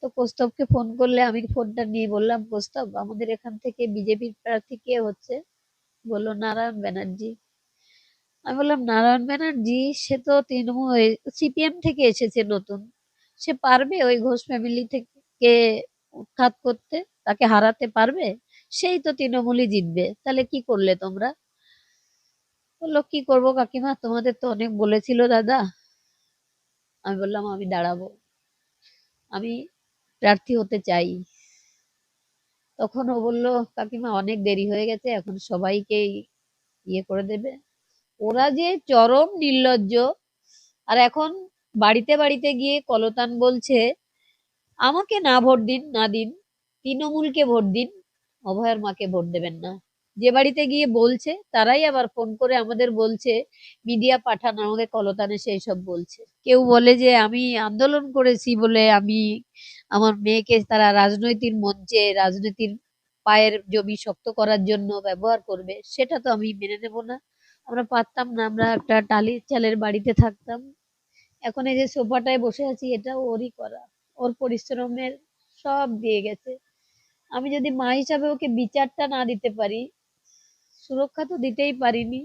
তো কৌস্তবকে ফোন করলে আমি ফোনটা নিয়ে বললাম, কৌস্তব আমাদের এখান থেকে বিজেপির প্রার্থী কে হচ্ছে? বললো নারায়ণ ব্যানার্জি। আমি বললাম নারায়ণ ব্যানার্জি সে তো তৃণমূল সিপিএম থেকে এসেছে নতুন, সে পারবে ওই ঘোষ ফ্যামিলি থেকে উৎখাত করতে? তাকে হারাতে পারবে? সেই তো তৃণমূলই জিতবে, তাহলে কি করলে তোমরা? বললো কি করব কাকিমা, তোমাদের তো অনেক বলেছিল দাদা। আমি বললাম আমি দাঁড়াবো, আমি প্রার্থী হতে চাই। তখন ও বললো কাকিমা অনেক দেরি হয়ে গেছে, এখন সবাইকে ইয়ে করে দেবে। ওরা যে চরম নির্লজ্জ। আর এখন বাড়িতে বাড়িতে গিয়ে কলতান বলছে আমাকে না ভোট দিন, না দিন, তৃণমূলকে ভোট দিন, অভয়ার মাকে ভোট দেবেন না। যে বাড়িতে গিয়ে বলছে তারাই আবার ফোন করে আমাদের বলছে, মিডিয়া পাঠান আমাদের কলতানে সেই সব বলছে। কেউ বলে যে আমি আন্দোলন করেছি বলে আমি আমার মেয়েকে তারা রাজনৈতিক মঞ্চে রাজনীতির পায়ের জমি শক্ত করার জন্য ব্যবহার করবে, সেটা তো আমি মেনে নেব না। আমরা পারতাম না, আমরা একটা টালির চালের বাড়িতে থাকতাম। এখন এই যে সোফাটায় বসে আছি এটা ওরই করা, ওর পরিশ্রমের সব দিয়ে গেছে। আমি যদি মা হিসাবে ওকে বিচারটা না দিতে পারি, সুরক্ষা তো দিতেই পারিনি,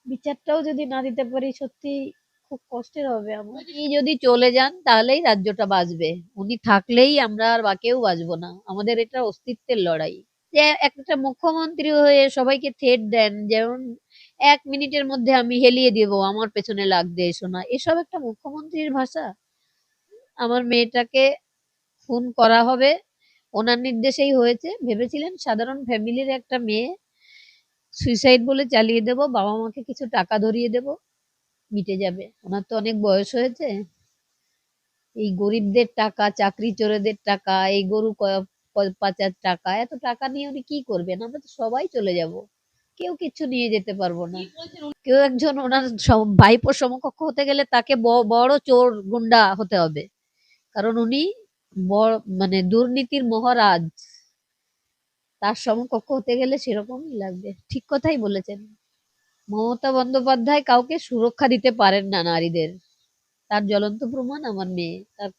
বিচারটাও যদি না দিতে পারি, সত্যি খুব কষ্টের হবে আমার। উনি যদি চলে যান তাহলেই রাজ্যটা বাঁচবে, উনি থাকলেই আমরা আর বা কেউ বাঁচবো না। আমাদের এটা অস্তিত্বের লড়াই। যে একটা মুখ্যমন্ত্রী হয়ে সবাইকে থ্রেট দেন, যেমন 1 মিনিটের মধ্যে আমি হেলিয়ে দেবো, আমার পেছনে লাগতে এসো না, এসব একটা মুখ্যমন্ত্রীর ভাষা? আমার মেয়েটাকে খুন করা হবে ওনার নির্দেশেই হয়েছে। ভেবেছিলেন সাধারণ ফ্যামিলির একটা মেয়ে, সুইসাইড বলে চালিয়ে দেব, বাবা মাকে কিছু টাকা ধরিয়ে দেব, মিটে যাবে। ওনার তো অনেক বয়স হয়েছে। এই গরিবদের টাকা, চাকরি চোরেদের টাকা, এই গরু পাচার টাকা, এত টাকা নিয়ে উনি কি করবেন? আমরা তো সবাই চলে যাব, কেউ কিছু নিয়ে যেতে পারবো না। কেউ একজন ওনার ভাইপোর সমকক্ষ হতে গেলে তাকে বড় চোর গুন্ডা হতে হবে, কারণ উনি বড় মানে দুর্নীতির মহারাজ। তার সমকক্ষ হতে গেলে সেরকমই লাগবে। ঠিক কথাই বলেছেন। মমতা বন্দ্যোপাধ্যায় কাউকে সুরক্ষা দিতে পারেন না নারীদের, তার জ্বলন্ত প্রমাণ আমার মেয়ে। তার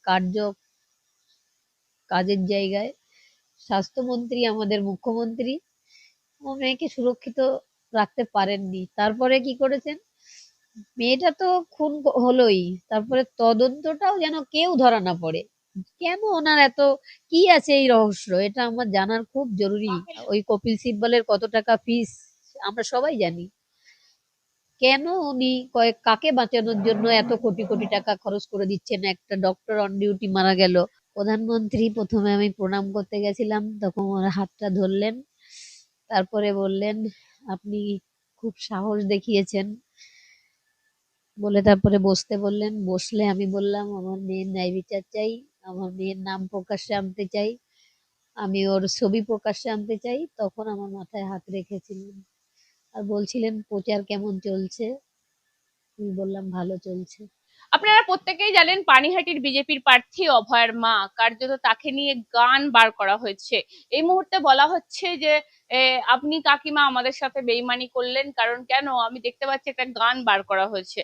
কাজের জায়গায় স্বাস্থ্যমন্ত্রী, আমাদের মুখ্যমন্ত্রী আমার মেয়েকে সুরক্ষিত রাখতে পারেননি। তারপরে কি করেছেন, মেয়েটা তো খুন হলোই, তারপরে তদন্তটাও যেন কেউ ধরা না পড়ে। কেন ওনার এত কি আছে এই রহস্য, এটা আমার জানার খুব জরুরি। ওই কপিল সিব্বলের কত টাকা ফিস আমরা সবাই জানি। কেন উনি কাকে বাঁচানোর জন্য এত কোটি কোটি টাকা খরচ করে দিচ্ছেন? একটা ডক্টর অন ডিউটি মারা গেল, প্রধানমন্ত্রী প্রথমে আমি প্রণাম করতে গেছিলাম, তখন ওর হাতটা ধরলেন, তারপরে বললেন আপনি খুব সাহস দেখিয়েছেন বলে তারপরে বসতে বললেন। বসলে আমি বললাম আমার মেয়ের ন্যায় বিচার চাই, আমার মেয়ের নাম প্রকাশ্যে আনতে চাই, আমি ওর ছবি প্রকাশ্যে আনতে চাই। তখন আমার মাথায় হাত রেখেছিলেন আর বলছিলেন প্রচার কেমন চলছে? আমি বললাম ভালো চলছে। আপনারা প্রত্যেকেই জানেন পানিহাটির বিজেপির প্রার্থী অভয়ার মা, কার্যত তাকে নিয়ে গান বার করা হয়েছে। এই মুহূর্তে বলা হচ্ছে যে আপনি কাকিমা আমাদের সাথে বেইমানি করলেন, কারণ কেন আমি দেখতে পাচ্ছি একটা গান বার করা হয়েছে।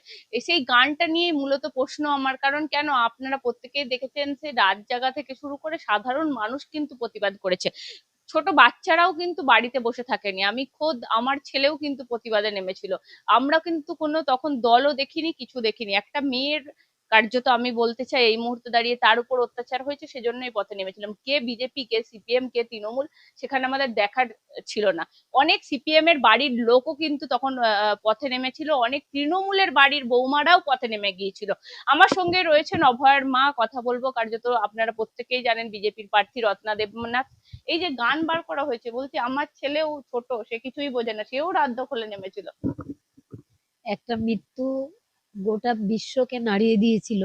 সেই গানটা নিয়ে মূলত প্রশ্ন আমার, কারণ কেন আপনারা প্রত্যেকেই দেখেছেন যে রাত জাগা থেকে শুরু করে সাধারণ মানুষ কিন্তু প্রতিবাদ করেছে, ছোট বাচ্চারাও কিন্তু বাড়িতে বসে থাকেনি, আমি খোদ আমার ছেলেও কিন্তু প্রতিবাদে নেমেছিল। আমরা কিন্তু কোনো তখন দলও দেখিনি, কিছু দেখিনি, একটা মেয়ের কার্যত আমি বলতে চাই এই মুহূর্তে দাঁড়িয়ে তার উপর অত্যাচার হয়েছে সেজন্যই পথে নেমেছিলাম। কে বিজেপি, কে সিপিএম, কে তৃণমূল সেখানে আমাদের দেখার ছিল না। অনেক সিপিএম এর বাড়ির লোকও কিন্তু তখন পথে নেমেছিল, অনেক তৃণমূলের বাড়ির বৌমারাও পথে নেমে গিয়েছিল। আমার সঙ্গে রয়েছেন অভয়ার মা, কথা বলবো। কার্যত আপনারা প্রত্যেকেই জানেন বিজেপির প্রার্থী রত্না দেবনাথ। এই যে গান বার করা হয়েছে, বলছি আমার ছেলেও ছোট, সে কিছুই বোঝে না, সেও রাত দখলে নেমেছিল। একটা মৃত্যু গোটা বিশ্বকে নাড়িয়ে দিয়েছিল,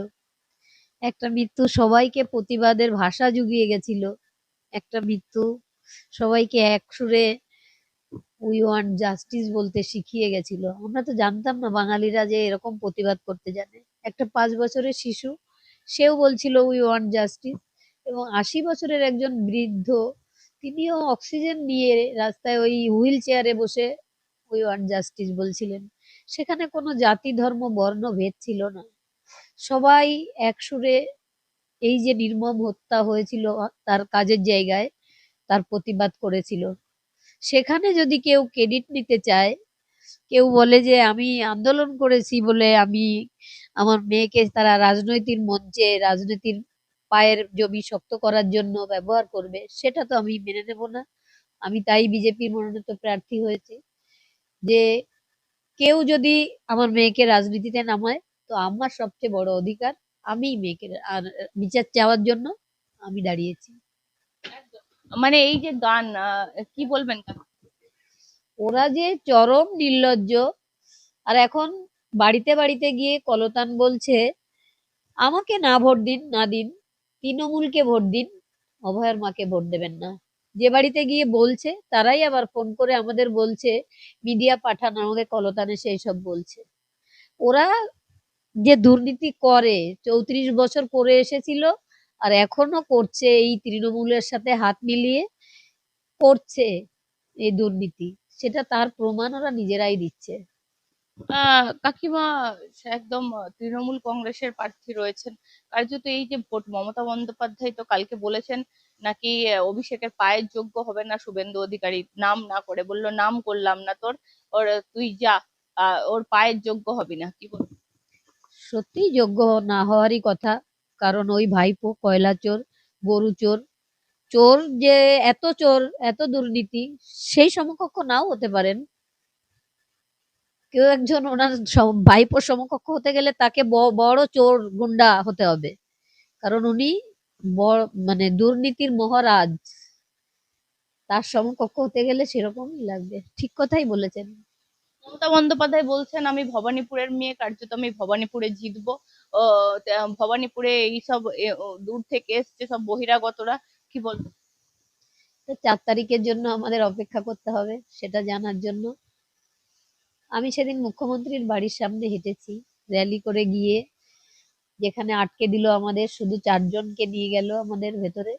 একটা মৃত্যু সবাইকে প্রতিবাদের ভাষা জুগিয়ে গেছিল, একটা মৃত্যু সবাইকে এক সুরে উই ওয়ান্ট জাস্টিস বলতে শিখিয়ে গেছিল। আমরা তো জানতাম না বাঙালিরা যে এরকম প্রতিবাদ করতে জানে। একটা 5 বছরের শিশু, সেও বলছিল উই ওয়ান্ট জাস্টিস। এবং 80 বছরের একজন বৃদ্ধ, তিনিও অক্সিজেন নিয়ে রাস্তায় ওই হুইল চেয়ারে বসে উই ওয়ান্ট জাস্টিস বলছিলেন। সেখানে কোনো জাতি ধর্ম বর্ণ ভেদ ছিল না, সবাই এক সুরে এই যে নির্মম হত্যা হয়েছিল তার কাজের জায়গায়, তার প্রতিবাদ করেছিল। সেখানে যদি কেউ ক্রেডিট নিতে চায়, কেউ বলে যে আমি আন্দোলন করেছি বলে আমি আমার মেয়েকে তারা রাজনৈতিক মঞ্চে রাজনীতির পায়ের জমি শক্ত করার জন্য ব্যবহার করবে, সেটা তো আমি মেনে নেব না। আমি তাই বিজেপির মনোনীত প্রার্থী হয়েছি যে কেউ যদি আমার মেয়েকে রাজনীতিতে নামায়, তো আমার সবচেয়ে বড় অধিকার, আমি মেয়েকে আর বিচার চাওয়ার জন্য আমি দাঁড়িয়েছি। মানে এই যে গান, কি বলবেন? ওরা যে চরম নির্লজ্জ। আর এখন বাড়িতে বাড়িতে গিয়ে কলতান বলছে আমাকে না ভোট দিন, না দিন, তৃণমূলকে ভোট দিন, অভয়ার মাকে ভোট দেবেন না। যে বাড়িতে গিয়ে বলছে তারাই আবার ফোন করে আমাদের বলছে, মিডিয়া পাঠান আমাকে কলতানে, সেই সব বলছে। ওরা যে দুর্নীতি করে 34 বছর করে এসেছিল, আর এখনো করছে, এই তৃণমূলের সাথে হাত মিলিয়ে করছে এই দুর্নীতি, সেটা তার প্রমাণ ওরা নিজেরাই দিচ্ছে। কাকিমা একদম তৃণমূল কংগ্রেসের প্রার্থী রয়েছেন, কার্যত এই যে ভোট, মমতা বন্দ্যোপাধ্যায় তো কালকে বলেছেন নাকি অভিষেকের পায়ের যোগ্য হবে না শুভেন্দু অধিকারী, নাম না করে বললো নাম করলাম না তোর, ওর তুই যা, ওর পায়ের যোগ্য হবি না, কি বলবো? সত্যি যোগ্য না হওয়ারই কথা। কারণ ওই ভাইপো কয়লা চোর, গরু চোর, চোর যে এত চোর, এত দুর্নীতি, সেই সমকক্ষ নাও হতে পারেন। কেউ একজন ওনার ভাইপোর সমকক্ষ হতে গেলে তাকে বড় চোর গুন্ডা হতে হবে। কারণ উনি বড় মানে দুর্নীতির মহারাজ, তার সমকক্ষ হতে গেলে সেরকমই লাগবে। ঠিক কথাই বলেছেন। মমতা বন্দ্যোপাধ্যায় বলছেন আমি ভবানীপুরের মেয়ে, কার্যত আমি ভবানীপুরে জিতবো। ভবানীপুরে এইসব দূর থেকে এসছে সব বহিরাগতরা, কি বলবো? তো 4 তারিখের জন্য আমাদের অপেক্ষা করতে হবে সেটা জানার জন্য। আমি সেদিন মুখ্যমন্ত্রীর বাড়ির সামনে হেঁটেছি, র্যালি করে গিয়ে, যেখানে আটকে দিল আমাদের, শুধু 4 জনকে নিয়ে গেল আমাদের ভেতরে।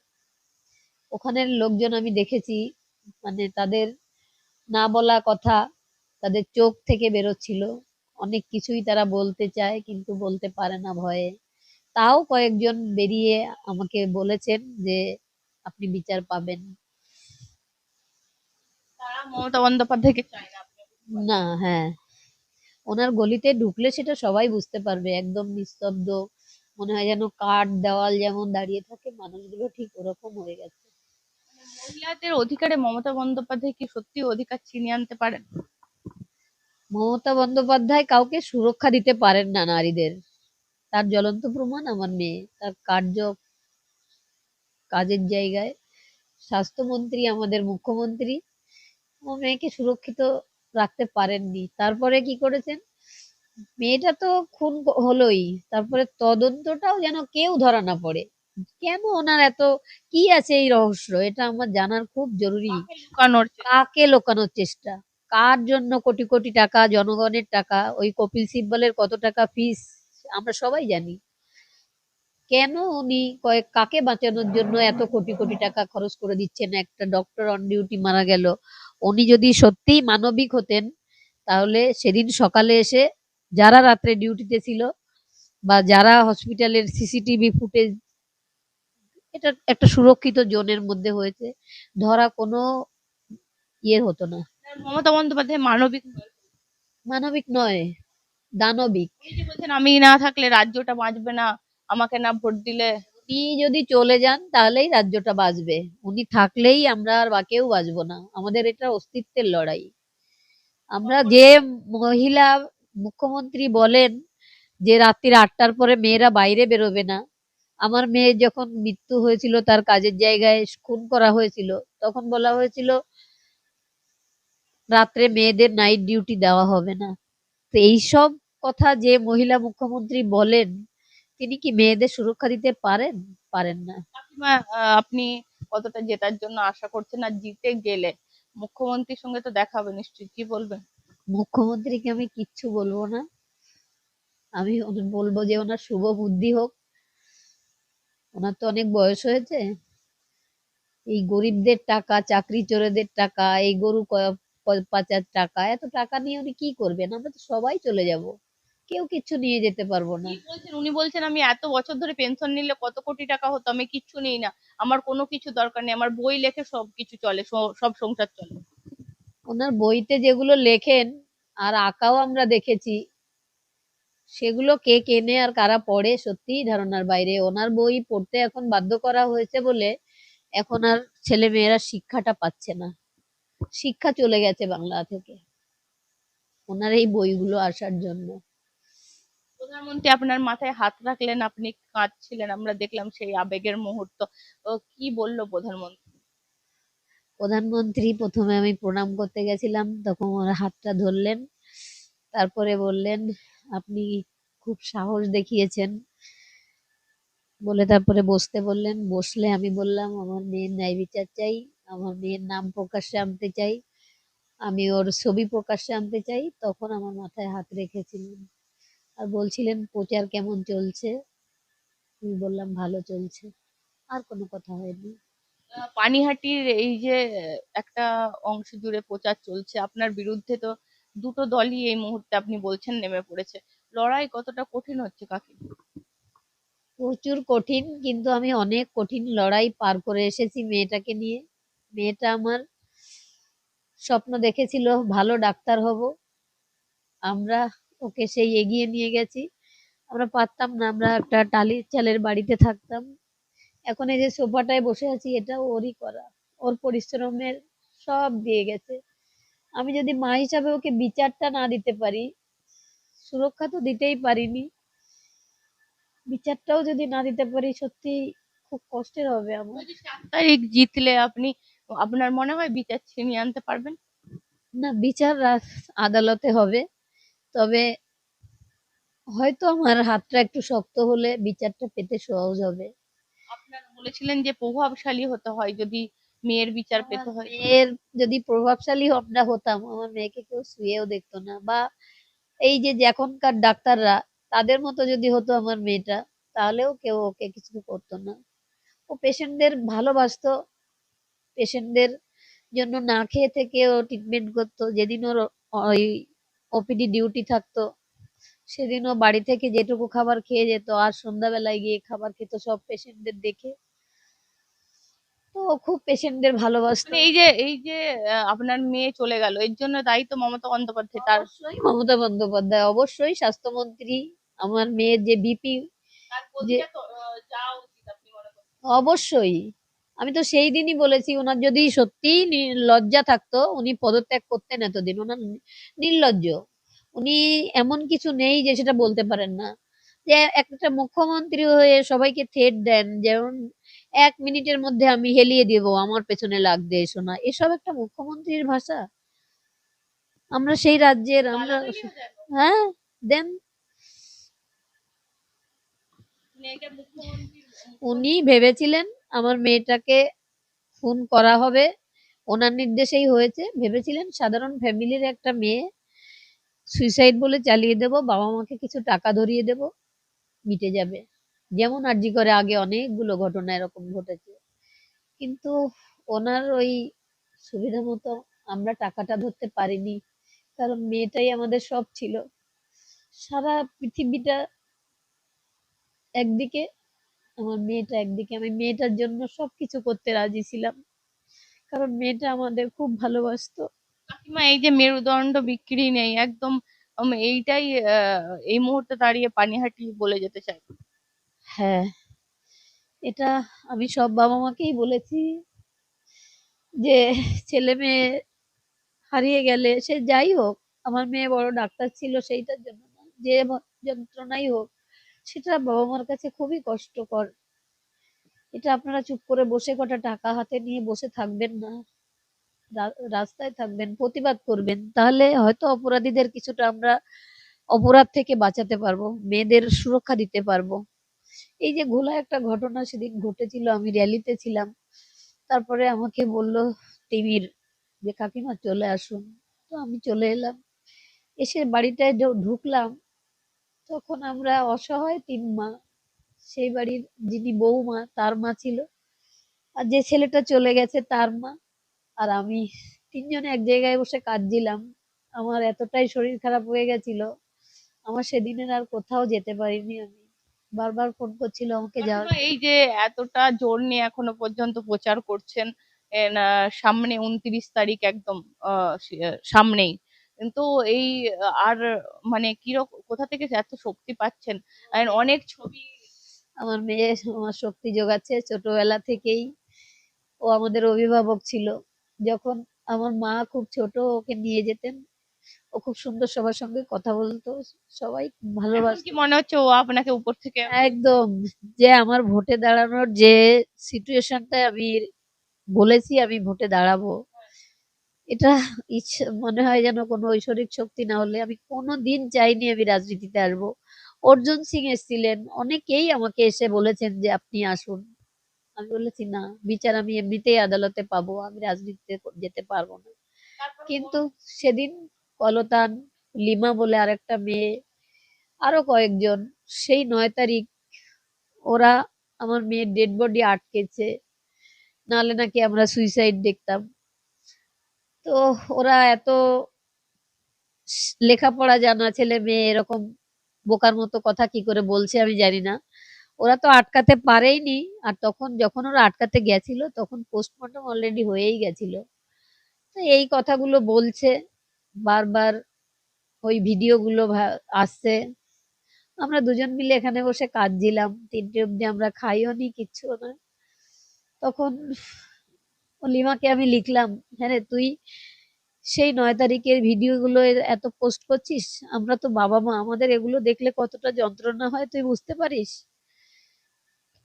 ওখানের লোকজন আমি দেখেছি, মানে তাদের না বলা কথা তাদের চোখ থেকে বেরোচ্ছিল। অনেক কিছুই তারা বলতে চায় কিন্তু বলতে পারে না ভয়ে। তাও কয়েকজন বেরিয়ে আমাকে বলেছেন যে আপনি বিচার পাবেন। তারা মমতা বন্দ্যোপাধ্যায়কে চায় না, আপনি বুঝতে পারছেন? না, হ্যাঁ, ওনার গলিতে ঢুকলে সেটা সবাই বুঝতে পারবে, একদম নিস্তব্ধ, মনে হয় যেন কাঠ দেওয়াল যেমন দাঁড়িয়ে থাকে, মানুষগুলো ঠিক ওরকম হয়ে গেছে। মহিলাদের অধিকারে মমতা বন্দ্যোপাধ্যায় কি সত্যি অধিকার ছিনিয়ে আনতে পারেন? মমতা বন্দ্যোপাধ্যায় কাউকে সুরক্ষা দিতে পারেন না নারীদের। তার জ্বলন্ত প্রমাণ আমার মেয়ে, তার কাজের জায়গায় স্বাস্থ্যমন্ত্রী, আমাদের মুখ্যমন্ত্রী আমার মেয়েকে সুরক্ষিত রাখতে পারেননি। তারপরে কি করেছেন, মেয়েটা তো খুন হলোই, তারপরে তদন্তটাও যেন কেউ ধরা না পড়ে। কেন ওনার এত, কি আছে এই রহস্য, এটা আমার জানার খুব জরুরি। কাকে লুকানোর চেষ্টা? কাকে লোকানোর চেষ্টা, কার জন্য কোটি কোটি টাকা, জনগণের টাকা, ওই কপিল সিব্বলের কত টাকা ফিস আমরা সবাই জানি। কেন উনি কাকে বাঁচানোর জন্য এত কোটি কোটি টাকা খরচ করে দিচ্ছেন? একটা ডক্টর অন ডিউটি মারা গেল, উনি যদি সত্যিই মানবিক হতেন, তাহলে সেদিন সকালে এসে যারা রাত্রে ডিউটিতে ছিল বা যারা হসপিটালের সিসিটিভি ফুটেজ, এটা একটা সুরক্ষিত জোনের মধ্যে হয়েছে, ধরা কোনো ইয়ে হতো না। মমতা বন্দ্যোপাধ্যায় মানবিক নয়? মানবিক নয়, দানবিক। উনি যে বলছেন আমি না থাকলে রাজ্যটা বাঁচবে না, আমাকে না ভোট দিলে। উনি যদি চলে যান তাহলেই রাজ্যটা বাঁচবে, উনি থাকলেই আমরা আর বা কেউ বাঁচবো না। আমাদের এটা অস্তিত্বের লড়াই। আমরা যে মহিলা মুখ্যমন্ত্রী বলেন যে রাত্রির 8টার পরে মেয়েরা বাইরে বেরোবে না, আমার মেয়ের যখন মৃত্যু হয়েছিল, তার কাজের জায়গায় খুন করা হয়েছিল, তখন বলা হয়েছিল রাত্রে মেয়েদের নাইট ডিউটি দেওয়া হবে না। তো এইসব কথা যে মহিলা মুখ্যমন্ত্রী বলেন, তিনি কি মেয়েদের সুরক্ষা দিতে পারেন? পারেন না। কাকিমা, আপনি কতটা জেতার জন্য আশা করছেন, আর জিতে গেলে মুখ্যমন্ত্রীর সঙ্গে তো দেখা হবে নিশ্চয়ই, কি বলবেন? মুখ্যমন্ত্রীকে আমি কিচ্ছু বলবো না। আমি বলবো যে ওনার শুভ বুদ্ধি হোক। ওনার তো অনেক বয়স হয়েছে, এই গরিবদের টাকা, চাকরি চোরেদের টাকা, এই গরু পাচার টাকা, এত টাকা নিয়ে উনি কি করবেন? আমরা তো সবাই চলে যাব। কেউ কিচ্ছু নিয়ে যেতে পারবো না। কি বলছেন? উনি বলছেন আমি এত বছর ধরে পেনশন নিলে কত কোটি টাকা হতো, আমি কিচ্ছু নিই না, আমার কোনো কিছু দরকার নেই, আমার বই লেখে সব কিছু চলে, সব সংসার চলে। ওনার বইতে যেগুলো লেখেন আর আঁকাও আমরা দেখেছি, সেগুলো কে কেনে আর কারা পড়ে সত্যিই ধারণার বাইরে। ওনার বই পড়তে এখন বাধ্য করা হয়েছে বলে এখন আর ছেলে মেয়েরা শিক্ষাটা পাচ্ছে না, শিক্ষা চলে গেছে বাংলা থেকে ওনার এই বইগুলো আসার জন্য। প্রধানমন্ত্রী আপনার মাথায় হাত রাখলেন, আপনি কাঁদছিলেন, আমরা দেখলাম সেই আবেগের মুহূর্ত। কি বললো প্রধানমন্ত্রী? প্রধানমন্ত্রী প্রথমে আমি প্রণাম করতে গেছিলাম, তখন ওর হাতটা ধরলেন, তারপরে বললেন আপনি খুব সাহস দেখিয়েছেন বলে তারপরে বসতে বললেন। বসলে আমি বললাম আমার মেয়ের ন্যায় বিচার চাই, আমার মেয়ের নাম প্রকাশ্যে আনতে চাই, আমি ওর ছবি প্রকাশ্যে আনতে চাই। তখন আমার মাথায় হাত রেখেছিলেন আর বলছিলেন প্রচার কেমন চলছে। আমি বললাম ভালো চলছে, আর কোনো কথা হয়নি। পানিহাটির এই যে একটা অংশ জুড়ে প্রচার চলছে আপনার বিরুদ্ধে, তো দুটো দলই এই মুহূর্তে আপনি বলছেন নেমে পড়েছে, লড়াই কতটা কঠিন হচ্ছে কাকি? প্রচুর কঠিন, কিন্তু আমি অনেক কঠিন লড়াই পার করে এসেছি মেয়েটাকে নিয়ে। মেয়েটা আমার স্বপ্ন দেখেছিল ভালো ডাক্তার হব, আমরা ওকে সেই এগিয়ে নিয়ে গেছি। আমরা পারতাম না, আমরা একটা টালির চালের বাড়িতে থাকতাম, এখন এই যে সোফাটায় বসে আছি এটা ওরই করা, ওর পরিশ্রমের সব দিয়ে গেছে। আমি যদি মা হিসাবে ওকে বিচারটা না দিতে পারি, সুরক্ষা তো দিতেই পারিনি, বিচারটাও যদি না দিতে পারি সত্যি খুব কষ্টের হবে আমার। ওই যে 4 তারিখ জিতলে আপনি, আপনার মনে হয় বিচার ছিনিয়ে আনতে পারবেন? না, বিচার আদালতে হবে, তবে হয়তো আমার হাতটা একটু শক্ত হলে বিচারটা পেতে সহজ হবে। আপনার বলেছিলেন যে প্রভাবশালী হতে হয় যদি মেয়ের বিচার আমার পেতে হয়। মেয়ের যদি প্রভাবশালী আমরা হতাম, আমার মেয়েকে কেউ শুয়েও দেখতো না, বা এই যে যে এখনকার ডাক্তাররা তাদের মতো যদি হতো আমার মেয়েটা, তাহলেও কেউ ওকে কিছু করতো না। ও পেশেন্টদের ভালোবাসতো, পেশেন্টদের জন্য না খেয়ে থেকে ও ট্রিটমেন্ট করতো। যেদিন ওর ওই ওপিডি ডিউটি থাকতো সেদিন ও বাড়ি থেকে যেটুকু খাবার খেয়ে যেত আর সন্ধ্যাবেলায় গিয়ে খাবার খেত সব পেশেন্টদের দেখে। তো ও খুব পেশেন্টদের ভালোবাসতো। মানে এই যে আপনার মেয়ে চলে গেল, এর জন্য দায়ী তো মমতা বন্দ্যোপাধ্যায়, তার অবশ্যই মমতা বন্দ্যোপাধ্যায়, অবশ্যই স্বাস্থ্যমন্ত্রী। আমার মেয়ের যে বিপি, তার যে গদিটা তো যাওয়া উচিত আপনি মনে করেন? অবশ্যই, আমি তো সেই দিনই বলেছি ওনার যদি সত্যিই লজ্জা থাকতো উনি পদত্যাগ করতেন এতদিন। ওনার নির্লজ্জ, উনি এমন কিছু নেই যে সেটা বলতে পারেন না। যে একটা মুখ্যমন্ত্রী হয়ে সবাইকে থ্রেট দেন, যেমন 1 মিনিটের মধ্যে আমি হেলিয়ে দেব, আমার পেছনে লাগবে এসো না, এসব একটা মুখ্যমন্ত্রীর ভাষা? আমরা সেই রাজ্যের, আমরা গালাগালিও দেন? হ্যাঁ দেন। মেয়েকে মুখ্যমন্ত্রী উনি মুখ্যমন্ত্রী ভেবেছিলেন আমার মেয়েটাকে খুন করা হবে, ওনার নির্দেশেই হয়েছে। ভেবেছিলেন সাধারণ ফ্যামিলির একটা মেয়ে, সুইসাইড বলে চালিয়ে দেব, বাবা মাকে কিছু টাকা ধরিয়ে দেব, মিটে যাবে। যেমন আরজি করে আগে অনেকগুলো ঘটনা এরকম ঘটেছে। কিন্তু ওনার ওই সুবিধা মতো আমরা টাকাটা ধরতে পারিনি, কারণ মেয়েটাই আমাদের সব ছিল। সারা পৃথিবীটা একদিকে, আমার মেয়েটা একদিকে, আমি মেয়েটার জন্য সবকিছু করতে রাজি ছিলাম, কারণ মেয়েটা আমাদের খুব ভালোবাসতো। কাকিমা, এই যে মেরুদণ্ড বিক্রি নেই একদম, এইটাই এই মুহূর্তে দাঁড়িয়ে পানিহাটি বলে যেতে চাই। হ্যাঁ, এটা আমি সব বাবা মাকেই বলেছি যে ছেলে মেয়ে হারিয়ে গেলে সে যাই হোক, আমার মেয়ে বড় ডাক্তার ছিল সেইটার জন্য না, যে যন্ত্রণাই হোক সেটা বাবা মার কাছে খুবই কষ্টকর। এটা আপনারা চুপ করে বসে কটা টাকা হাতে নিয়ে বসে থাকবেন না, রাস্তায় থাকবেন, প্রতিবাদ করবেন, তাহলে হয়তো অপরাধীদের কিছুটা আমরা অপরাধ থেকে বাঁচাতে পারবো, মেয়েদের সুরক্ষা দিতে পারবো। এই যে ঘোলা একটা ঘটনা সেদিন ঘটেছিল, আমি র্যালিতে ছিলাম, তারপরে আমাকে বলল তিমির যে কাকিমা চলে আসুন। তো আমি চলে এলাম, এসে বাড়িটায় ঢুকলাম, তখন আমরা অসহায় 3 মা, সেই বাড়ির যিনি বৌমা তার মা ছিল, আর যে ছেলেটা চলে গেছে তার মা, আর আমি, তিনজনে এক জায়গায় বসে কাঁদছিলাম। আমার এতটাই শরীর খারাপ হয়ে গেছিল, আমার সেদিনের আর কোথাও যেতে পারিনি আমি। বারবার ফোন করছিল আমাকে যাওয়ার। কাকিমা, এই যে এতটা জোর নিয়ে এখনো পর্যন্ত প্রচার করছেন, সামনে 29 তারিখ একদম সামনেই, কিন্তু এই আর মানে কিরকম, কোথা থেকে এত শক্তি পাচ্ছেন? আর অনেক ছবি। আমার মেয়ে আমার শক্তি যোগাচ্ছে ছোটবেলা থেকেই। ও আমাদের অভিভাবক ছিল। যখন আমার মা খুব ছোট ওকে নিয়ে যেতেন, ও খুব সুন্দর সবার সঙ্গে কথা বলতো, সবাই এখন কি ভালোবাসতো। মনে হচ্ছে ও আপনাকে উপর থেকে? একদম, যে আমার ভোটে দাঁড়ানোর যে সিচুয়েশনটা আমি বলেছি আমি ভোটে দাঁড়াবো, এটা ইচ্ছে মনে হয় যেন কোনো ঐশ্বরিক শক্তি না হলে আমি কোনোদিন চাইনি আমি রাজনীতিতে আসবো। অর্জুন সিং এসেছিলেন, অনেকেই আমাকে এসে বলেছেন যে আপনি আসুন। আমি বলেছি না, বিচার আমি এমনিতেই আদালতে পাবো, আমি রাজনীতিতে যেতে পারবো না। তারপরে কিন্তু সেদিন কলতান, লিমা বলে আরেকটা মেয়ে, আরো কয়েকজন, সেই 9 তারিখ ওরা আমার মেয়ের ডেড বডি আটকেছে, নাহলে নাকি আমরা সুইসাইড দেখতাম। তো ওরা এত লেখাপড়া জানা ছেলে মেয়ে এরকম বোকার মতো কথা কি করে বলছে আমি জানি না। ওরা তো আটকাতে পারেইনি। আর তখন যখন ওরা আটকাতে গেছিল তখন পোস্টমর্টম অলরেডি হয়েই গেছিল। তো এই কথাগুলো বলছে বারবার, ওই ভিডিওগুলো আসছে। আমরা দুজন মিলে এখানে বসে কাঁদছিলাম, 3টে অব্দি আমরা খাইও নি, কিচ্ছু না। তখন ও লিমাকে আমি লিখলাম, হ্যাঁ রে তুই সেই 9 তারিখের ভিডিওগুলো এত পোস্ট করছিস, আমরা তো বাবা মা, আমাদের এগুলো দেখলে কতটা যন্ত্রণা হয় তুই বুঝতে পারিস?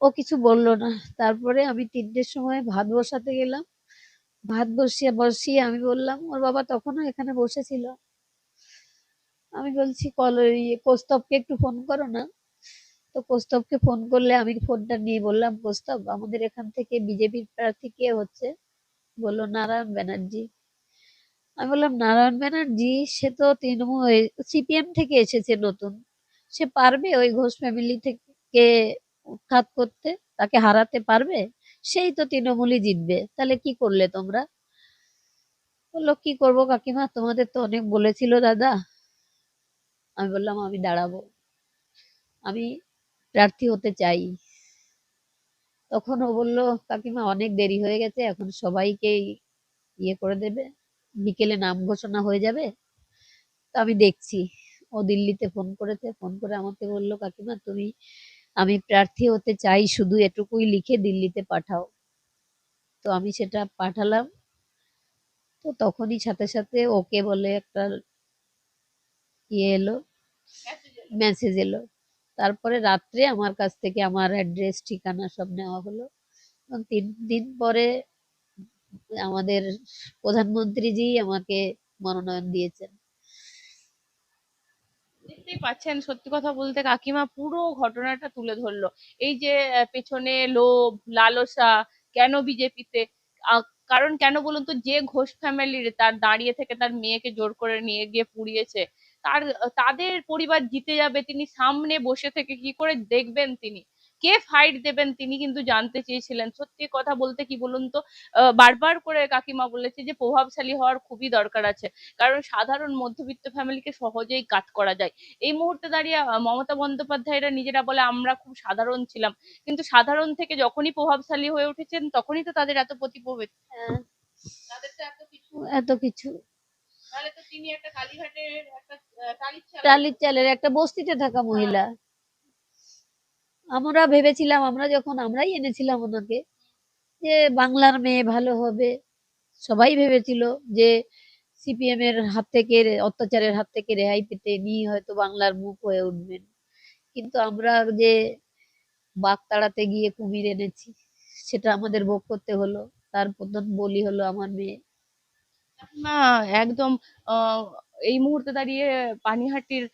ও কিছু বললো না। তারপরে আমি 3টের সময় ভাত বসাতে গেলাম, ভাত বসিয়ে বসিয়ে আমি বললাম, ওর বাবা তখনও এখানে বসেছিল, আমি বলছি কৌস্তবকে একটু ফোন করো না। তো কৌস্তবকে ফোন করলে আমি ফোনটা নিয়ে বললাম, কৌস্তব আমাদের এখান থেকে বিজেপির প্রার্থী কে হচ্ছে? বললো নারায়ণ ব্যানার্জি। আমি বললাম নারায়ণ ব্যানার্জি, সে তো তৃণমূল সিপিএম থেকে এসেছে নতুন, সে পারবে ওই ঘোষ ফ্যামিলি থেকে উৎখাত করতে? তাকে হারাতে পারবে? সেই তো তৃণমূলই জিতবে, তাহলে কি করলে তোমরা? বললো কি করবো কাকিমা, তোমাদের তো অনেক বলেছিল দাদা। আমি বললাম আমি দাঁড়াবো, আমি প্রার্থী হতে চাই। তখন ও বললো কাকিমা অনেক দেরি হয়ে গেছে, এখন সবাইকে ইয়ে করে দেবে, বিকেলে নাম ঘোষণা হয়ে যাবে, তো আমি দেখছি। ও দিল্লিতে ফোন করেছে, ফোন করে আমাকে বললো কাকিমা তুমি, আমি প্রার্থী হতে চাই শুধু এটুকুই লিখে দিল্লিতে পাঠাও। তো আমি সেটা পাঠালাম। তো তখনই সাথে সাথে ওকে বলে একটা ইয়ে এলো, মেসেজ এলো। তারপরে রাত্রে আমার কাছ থেকে আমার অ্যাড্রেস ঠিকানা সব নেওয়া হলো, এবং 3 দিন পরে আমাদের প্রধানমন্ত্রীজি আমাকে মনোনয়ন দিয়েছেন। দেখতেই পাচ্ছেন, সত্যি কথা বলতে কাকিমা পুরো ঘটনাটা তুলে ধরলো। এই যে পেছনে লোভ লালসা, কেন বিজেপিতে, কারণ কেন বলুন তো, যে ঘোষ ফ্যামিলির তার দাঁড়িয়ে থেকে তার মেয়েকে জোর করে নিয়ে গিয়ে পুড়িয়েছে, তার তাদের পরিবার জিতে যাবে, তিনি সামনে বসে থেকে কি করে দেখবেন? তিনি কে ফাইট দেবেন তিনি কিন্তু জানতে চেয়েছিলেন। সত্যি কথা বলতে কি বলুন তো, বারবার করে কাকিমা বলেছে যে প্রভাবশালী হওয়ার খুবই দরকার আছে, কারণ সাধারণ মধ্যবিত্ত ফ্যামিলিকে সহজেই কাট করা যায়। এই মুহূর্তে দাঁড়িয়ে মমতা বন্দ্যোপাধ্যায়রা নিজেরা বলে আমরা খুব সাধারণ ছিলাম, কিন্তু সাধারণ থেকে যখনই প্রভাবশালী হয়ে উঠেছেন তখনই তো তাদের এত প্রতিপত্তি, আহ, তাদের তো এত কিছু। এত কিছু। তাহলে তো তিনি একটা কালীঘাটের একটা টালির চালের। টালির চালের একটা বস্তিতে থাকা মহিলা। আমরা ভেবেছিলাম, আমরা যখন আমরাই এনেছিলাম ওনাকে, যে বাংলার মেয়ে ভালো হবে, সবাই ভেবেছিল যে সিপিএম এর হাত থেকে, অত্যাচারের হাত থেকে রেহাই পেতে নিয়ে হয়তো বাংলার মুখ হয়ে উঠবেন। কিন্তু আমরা যে বাঘ তাড়াতে গিয়ে কুমির এনেছি, সেটা আমাদের ভোগ করতে হলো। তার প্রধান বলি হলো আমার মেয়ে। না, একদম। আহ এই মুহূর্তে দাঁড়িয়ে পানিহাটির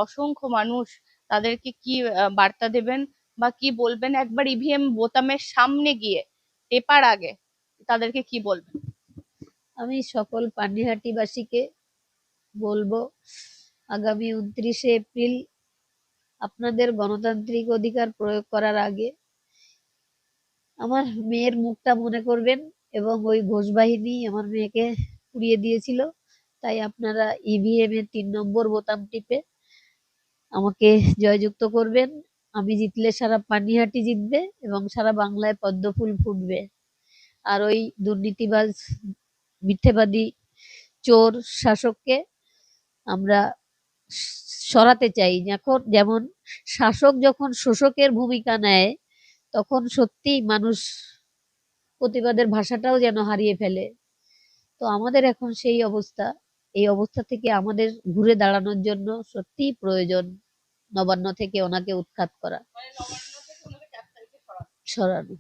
অসংখ্য মানুষ, তাদেরকে কি বার্তা দেবেন বা কি বলবেন? একবার ইভিএম বোতামের সামনে গিয়ে টেপার আগে তাদেরকে কি বলবেন? আমি সকল পানিহাটিবাসীকে বলবো, আগামী 29শে এপ্রিল আপনাদের গণতান্ত্রিক অধিকার প্রয়োগ করার আগে আমার মেয়ের মুখটা মনে করবেন। এবং ওই ঘোষ বাহিনী আমার মেয়েকে পুড়িয়ে দিয়েছিল, তাই আপনারা ইভিএম এর 3 নম্বর বোতাম টিপে আমাকে জয়যুক্ত করবেন। আমি জিতলে সারা পানিহাটি জিতবে এবং সারা বাংলায় পদ্মফুল ফুটবে। আর ওই দুর্নীতিবাজ, মিথ্যেবাদী, চোর শাসককে আমরা সরাতে চাই। যেমন শাসক যখন শোষকের ভূমিকা নেয়, তখন সত্যিই মানুষ প্রতিবাদের ভাষাটাও যেন হারিয়ে ফেলে। তো আমাদের এখন সেই অবস্থা। এই অবস্থা থেকে আমাদের ঘুরে দাঁড়ানোর জন্য সত্যিই প্রয়োজন নবান্ন থেকে ওনাকে উৎখাত করা, মানে নবান্ন থেকে ওনাকে 4 তারিখে সরানো। সরানো।